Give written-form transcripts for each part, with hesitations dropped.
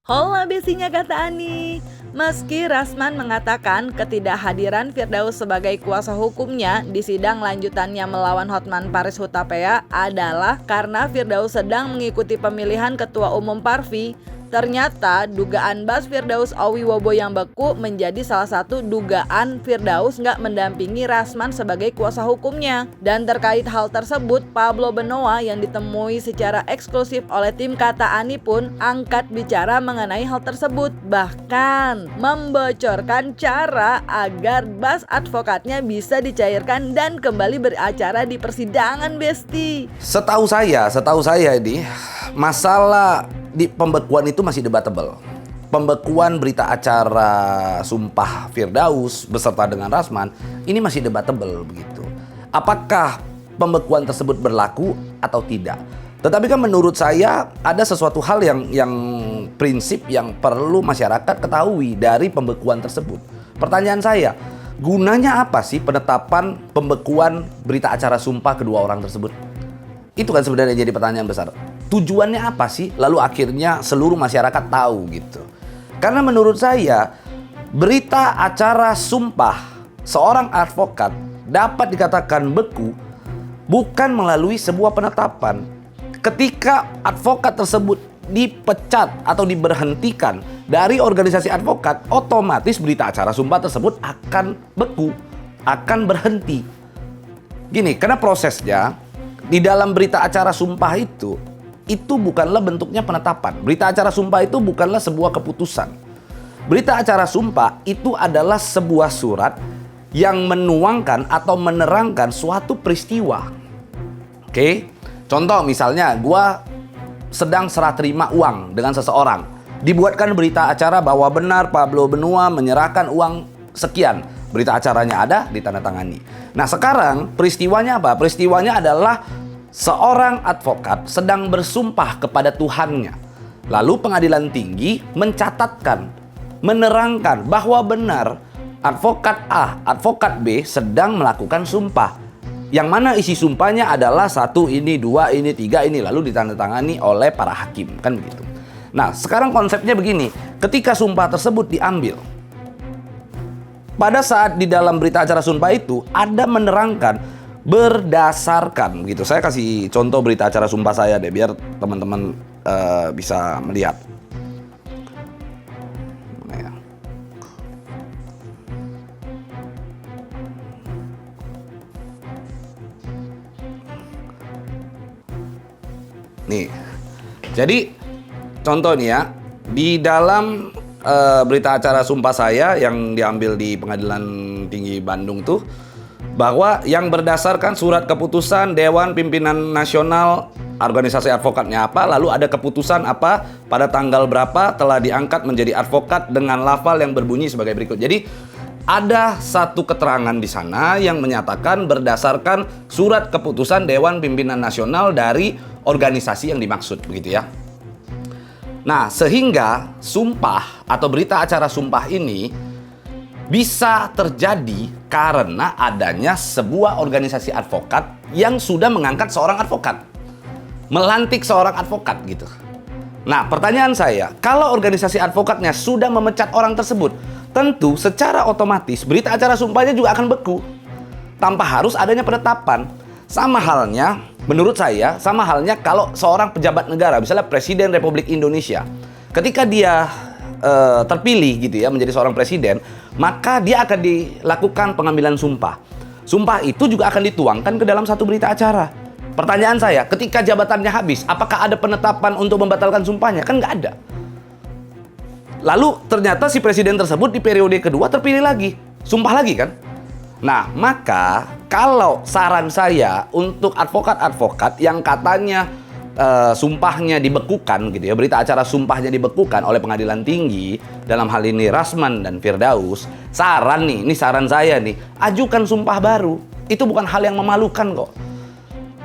Hola besinya kata Ani. Meski Rasman mengatakan ketidakhadiran Firdaus sebagai kuasa hukumnya di sidang lanjutannya melawan Hotman Paris Hutapea adalah karena Firdaus sedang mengikuti pemilihan Ketua Umum Parvi, ternyata dugaan Bas Firdaus Owiwobo yang beku menjadi salah satu dugaan Firdaus nggak mendampingi Rasman sebagai kuasa hukumnya. Dan terkait hal tersebut, Pablo Benoa yang ditemui secara eksklusif oleh tim Kata Ani pun angkat bicara mengenai hal tersebut. Bahkan membocorkan cara agar Bas advokatnya bisa dicairkan dan kembali beracara di persidangan, Besti. Setahu saya ini masalah di pembekuan itu masih debatable. Pembekuan berita acara Sumpah Firdaus beserta dengan Rasman ini masih debatable begitu. Apakah pembekuan tersebut berlaku atau tidak? Tetapi kan menurut saya ada sesuatu hal yang prinsip yang perlu masyarakat ketahui dari pembekuan tersebut. Pertanyaan saya, gunanya apa sih penetapan pembekuan berita acara Sumpah kedua orang tersebut? Itu kan sebenarnya jadi pertanyaan besar. Tujuannya apa sih? Lalu akhirnya seluruh masyarakat tahu gitu. Karena menurut saya berita acara Sumpah seorang advokat dapat dikatakan beku bukan melalui sebuah penetapan. Ketika advokat tersebut dipecat atau diberhentikan dari organisasi advokat, otomatis berita acara Sumpah tersebut akan beku, akan berhenti. Gini, karena prosesnya di dalam berita acara Sumpah itu bukanlah bentuknya penetapan. Berita acara Sumpah itu bukanlah sebuah keputusan. Berita acara Sumpah itu adalah sebuah surat yang menuangkan atau menerangkan suatu peristiwa. Oke? Contoh misalnya, gua sedang serah terima uang dengan seseorang. Dibuatkan berita acara bahwa benar Pablo Benoa menyerahkan uang sekian. Berita acaranya ada, ditandatangani. Nah sekarang peristiwanya apa? Peristiwanya adalah seorang advokat sedang bersumpah kepada Tuhannya. Lalu pengadilan tinggi mencatatkan, menerangkan bahwa benar advokat A, advokat B sedang melakukan sumpah. Yang mana isi sumpahnya adalah 1 ini, 2 ini, 3 ini, lalu ditandatangani oleh para hakim, kan begitu. Nah, sekarang konsepnya begini, ketika sumpah tersebut diambil, pada saat di dalam berita acara Sumpah itu ada menerangkan berdasarkan gitu. Saya kasih contoh berita acara Sumpah saya deh biar teman-teman bisa melihat. Mana ya? Nih. Jadi contoh nih ya, di dalam berita acara Sumpah saya yang diambil di Pengadilan Tinggi Bandung tuh, bahwa yang berdasarkan surat keputusan Dewan Pimpinan Nasional organisasi advokatnya apa, lalu ada keputusan apa, pada tanggal berapa telah diangkat menjadi advokat dengan lafal yang berbunyi sebagai berikut. Jadi ada satu keterangan di sana yang menyatakan berdasarkan surat keputusan Dewan Pimpinan Nasional dari organisasi yang dimaksud, begitu ya. Nah, sehingga sumpah atau berita acara Sumpah ini bisa terjadi karena adanya sebuah organisasi advokat yang sudah mengangkat seorang advokat, melantik seorang advokat gitu. Nah, pertanyaan saya, kalau organisasi advokatnya sudah memecat orang tersebut, tentu secara otomatis berita acara Sumpahnya juga akan beku tanpa harus adanya penetapan. Sama halnya, menurut saya, sama halnya kalau seorang pejabat negara, misalnya Presiden Republik Indonesia, ketika dia terpilih gitu ya menjadi seorang presiden, maka dia akan dilakukan pengambilan sumpah. Sumpah itu juga akan dituangkan ke dalam satu berita acara. Pertanyaan saya, ketika jabatannya habis, apakah ada penetapan untuk membatalkan sumpahnya? Kan nggak ada. Lalu ternyata si presiden tersebut di periode kedua terpilih lagi, sumpah lagi kan? Nah, maka kalau saran saya untuk advokat-advokat yang katanya sumpahnya dibekukan gitu ya, berita acara sumpahnya dibekukan oleh pengadilan tinggi, dalam hal ini Rasman dan Firdaus, saran nih, ini saran saya nih, ajukan sumpah baru. Itu bukan hal yang memalukan kok.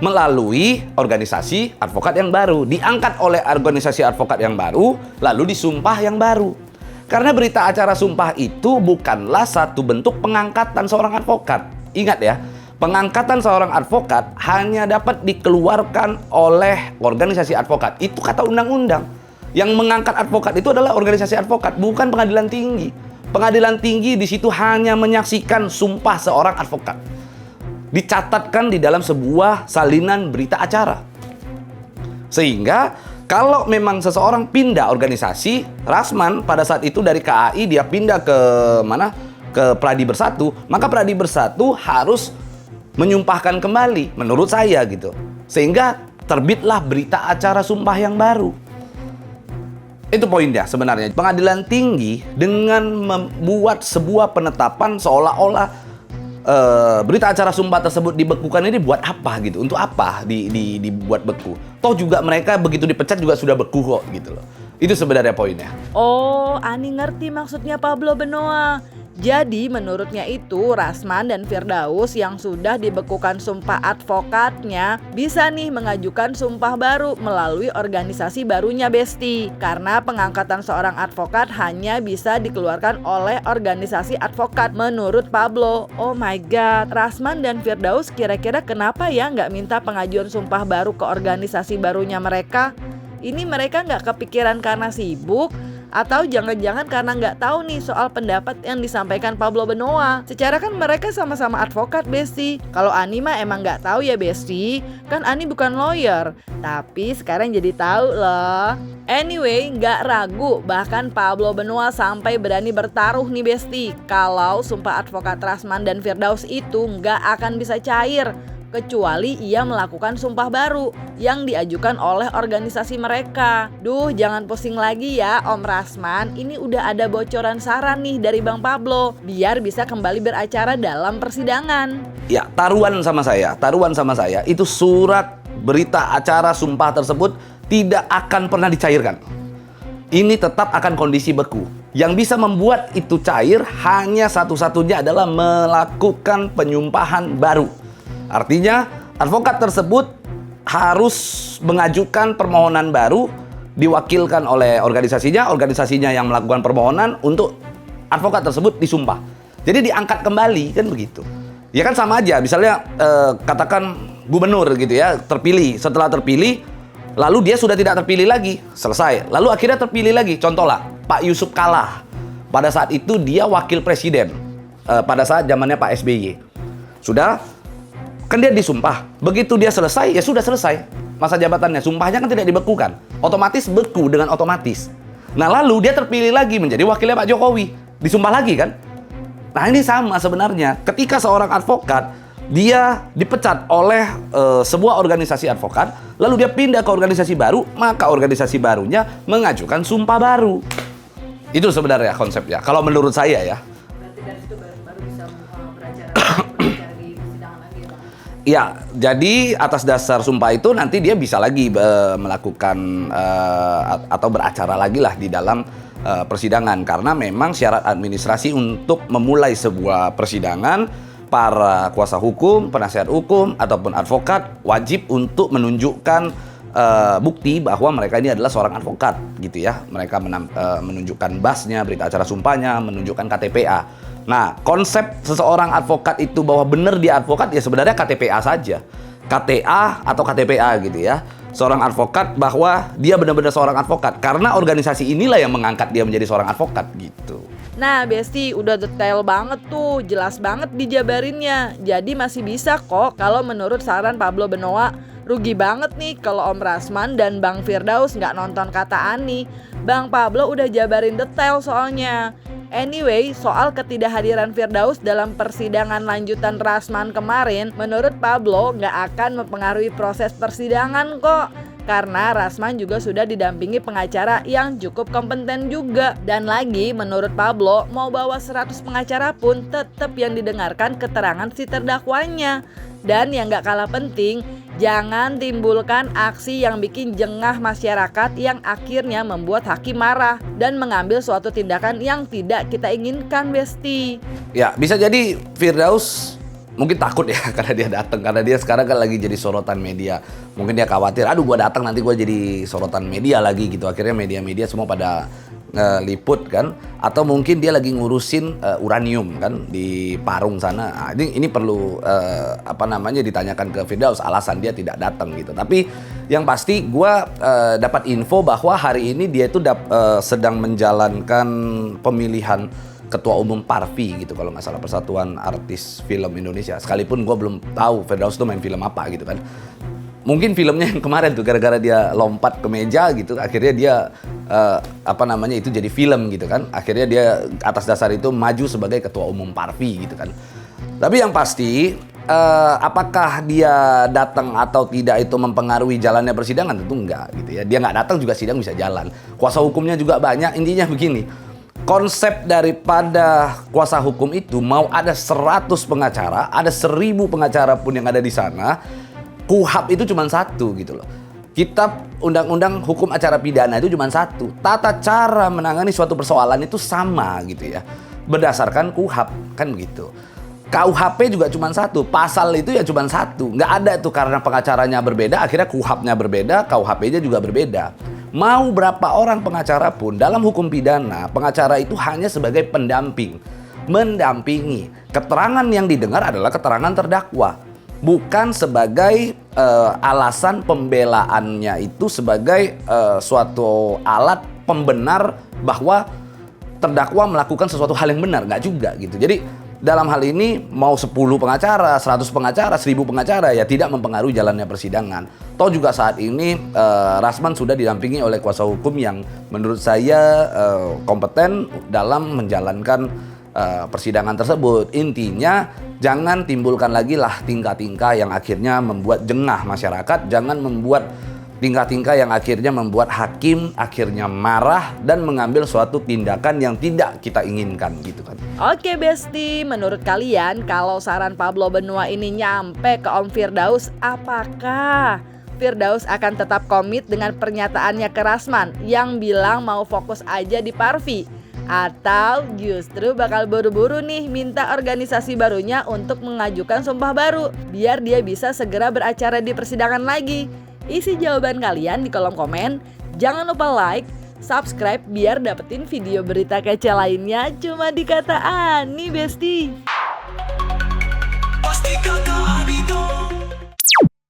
Melalui organisasi advokat yang baru, diangkat oleh organisasi advokat yang baru, lalu disumpah yang baru. Karena berita acara sumpah itu bukanlah satu bentuk pengangkatan seorang advokat. Ingat ya, pengangkatan seorang advokat hanya dapat dikeluarkan oleh organisasi advokat. Itu kata undang-undang. Yang mengangkat advokat itu adalah organisasi advokat, bukan pengadilan tinggi. Pengadilan tinggi di situ hanya menyaksikan sumpah seorang advokat. Dicatatkan di dalam sebuah salinan berita acara. Sehingga kalau memang seseorang pindah organisasi, Rasman pada saat itu dari KAI dia pindah ke mana? Ke Pradi Bersatu, maka Pradi Bersatu harus menyumpahkan kembali menurut saya gitu. Sehingga terbitlah berita acara sumpah yang baru. Itu poinnya sebenarnya. Pengadilan tinggi dengan membuat sebuah penetapan seolah-olah berita acara sumpah tersebut dibekukan ini buat apa gitu? Untuk apa dibuat beku? Toh juga mereka begitu dipecat juga sudah beku kok gitu loh. Itu sebenarnya poinnya. Oh, Ani ngerti maksudnya Pablo Benoa. Jadi menurutnya itu Rasman dan Firdaus yang sudah dibekukan sumpah advokatnya bisa nih mengajukan sumpah baru melalui organisasi barunya Besti. Karena pengangkatan seorang advokat hanya bisa dikeluarkan oleh organisasi advokat menurut Pablo. Oh my god, Rasman dan Firdaus kira-kira kenapa ya nggak minta pengajuan sumpah baru ke organisasi barunya mereka? Ini mereka nggak kepikiran karena sibuk? Atau jangan-jangan karena nggak tahu nih soal pendapat yang disampaikan Pablo Benoa. Secara kan mereka sama-sama advokat, Besti. Kalau Ani mah emang nggak tahu ya, Besti. Kan Ani bukan lawyer. Tapi sekarang jadi tahu loh. Anyway, nggak ragu. Bahkan Pablo Benoa sampai berani bertaruh nih, Besti. Kalau sumpah advokat Rasman dan Firdaus itu nggak akan bisa cair. Kecuali ia melakukan sumpah baru yang diajukan oleh organisasi mereka. Duh, jangan pusing lagi ya Om Rasman. Ini udah ada bocoran saran nih dari Bang Pablo biar bisa kembali beracara dalam persidangan. Ya, taruhan sama saya itu surat berita acara sumpah tersebut tidak akan pernah dicairkan. Ini tetap akan kondisi beku. Yang bisa membuat itu cair hanya satu-satunya adalah melakukan penyumpahan baru. Artinya advokat tersebut harus mengajukan permohonan baru diwakilkan oleh organisasinya yang melakukan permohonan untuk advokat tersebut disumpah. Jadi diangkat kembali kan begitu. Ya kan sama aja misalnya katakan gubernur gitu ya terpilih, setelah terpilih lalu dia sudah tidak terpilih lagi, selesai. Lalu akhirnya terpilih lagi, contohlah Pak Yusuf Kalla. Pada saat itu dia wakil presiden pada saat zamannya Pak SBY. Sudah kan dia disumpah, begitu dia selesai, ya sudah selesai masa jabatannya. Sumpahnya kan tidak dibekukan, otomatis beku dengan otomatis. Nah lalu dia terpilih lagi menjadi wakilnya Pak Jokowi, disumpah lagi kan. Nah ini sama sebenarnya, ketika seorang advokat, dia dipecat oleh sebuah organisasi advokat, lalu dia pindah ke organisasi baru, maka organisasi barunya mengajukan sumpah baru. Itu sebenarnya konsepnya, kalau menurut saya ya. Berarti dari situ baru bisa beracara di persidangan lagi ya, Bang? Ya, jadi atas dasar sumpah itu nanti dia bisa lagi melakukan atau beracara lagi lah di dalam persidangan. Karena memang syarat administrasi untuk memulai sebuah persidangan, para kuasa hukum, penasihat hukum, ataupun advokat wajib untuk menunjukkan bukti bahwa mereka ini adalah seorang advokat gitu ya. Mereka menunjukkan basnya, berita acara sumpahnya, menunjukkan KTPA. Nah, konsep seseorang advokat itu bahwa benar dia advokat ya sebenarnya KTPA saja. KTA atau KTPA gitu ya. Seorang advokat bahwa dia benar-benar seorang advokat karena organisasi inilah yang mengangkat dia menjadi seorang advokat gitu. Nah Besti udah detail banget tuh, jelas banget dijabarinnya. Jadi masih bisa kok kalau menurut saran Pablo Benoa. Rugi banget nih kalau Om Rasman dan Bang Firdaus nggak nonton Kata Ani. Bang Pablo udah jabarin detail soalnya. Anyway, soal ketidakhadiran Firdaus dalam persidangan lanjutan Rasman kemarin, menurut Pablo nggak akan mempengaruhi proses persidangan kok. Karena Rasman juga sudah didampingi pengacara yang cukup kompeten juga. Dan lagi menurut Pablo, mau bawa 100 pengacara pun tetap yang didengarkan keterangan si terdakwanya. Dan yang gak kalah penting, jangan timbulkan aksi yang bikin jengah masyarakat yang akhirnya membuat hakim marah dan mengambil suatu tindakan yang tidak kita inginkan, Besti. Ya, bisa jadi Firdaus mungkin takut ya karena dia datang, karena dia sekarang kan lagi jadi sorotan media. Mungkin dia khawatir, aduh gua datang nanti gua jadi sorotan media lagi gitu. Akhirnya media-media semua pada ngeliput kan, atau mungkin dia lagi ngurusin uranium kan di Parung sana. Nah, ini perlu ditanyakan ke Firdaus alasan dia tidak datang gitu. Tapi yang pasti gue dapat info bahwa hari ini dia itu sedang menjalankan pemilihan ketua umum Parvi gitu kalau nggak salah, Persatuan Artis Film Indonesia. Sekalipun gue belum tahu Firdaus tuh main film apa gitu kan. Mungkin filmnya yang kemarin tuh gara-gara dia lompat ke meja gitu, akhirnya dia itu jadi film gitu kan. Akhirnya dia atas dasar itu maju sebagai ketua umum Parvi gitu kan. Tapi yang pasti apakah dia datang atau tidak itu mempengaruhi jalannya persidangan, tentu enggak gitu ya. Dia nggak datang juga sidang bisa jalan. Kuasa hukumnya juga banyak. Intinya begini, konsep daripada kuasa hukum itu mau ada 100 pengacara, ada 1000 pengacara pun yang ada di sana, KUHAP itu cuma satu gitu loh. Kitab Undang-Undang Hukum Acara Pidana itu cuma satu. Tata cara menangani suatu persoalan itu sama gitu ya, berdasarkan KUHAP kan begitu. KUHP juga cuma satu, pasal itu ya cuma satu. Nggak ada tuh karena pengacaranya berbeda, akhirnya KUHAP-nya berbeda, KUHP-nya juga berbeda. Mau berapa orang pengacara pun, dalam hukum pidana, pengacara itu hanya sebagai pendamping. Mendampingi. Keterangan yang didengar adalah keterangan terdakwa. Bukan sebagai alasan pembelaannya itu sebagai suatu alat pembenar bahwa terdakwa melakukan sesuatu hal yang benar. Nggak juga gitu. Jadi dalam hal ini mau 10 pengacara, 100 pengacara, 1000 pengacara ya tidak mempengaruhi jalannya persidangan. Toh juga saat ini Rasman sudah didampingi oleh kuasa hukum yang menurut saya kompeten dalam menjalankan persidangan tersebut. Intinya jangan timbulkan lagi lah tingkah-tingkah yang akhirnya membuat jengah masyarakat, jangan membuat tingkah-tingkah yang akhirnya membuat hakim akhirnya marah dan mengambil suatu tindakan yang tidak kita inginkan gitu kan. Oke Besti, menurut kalian kalau saran Pablo Benua ini nyampe ke Om Firdaus, apakah Firdaus akan tetap komit dengan pernyataannya ke Rasman yang bilang mau fokus aja di Parvi? Atau justru bakal buru-buru nih minta organisasi barunya untuk mengajukan sumpah baru biar dia bisa segera beracara di persidangan lagi? Isi jawaban kalian di kolom komen. Jangan lupa like, subscribe biar dapetin video berita kece lainnya cuma di Kata Ani Besti.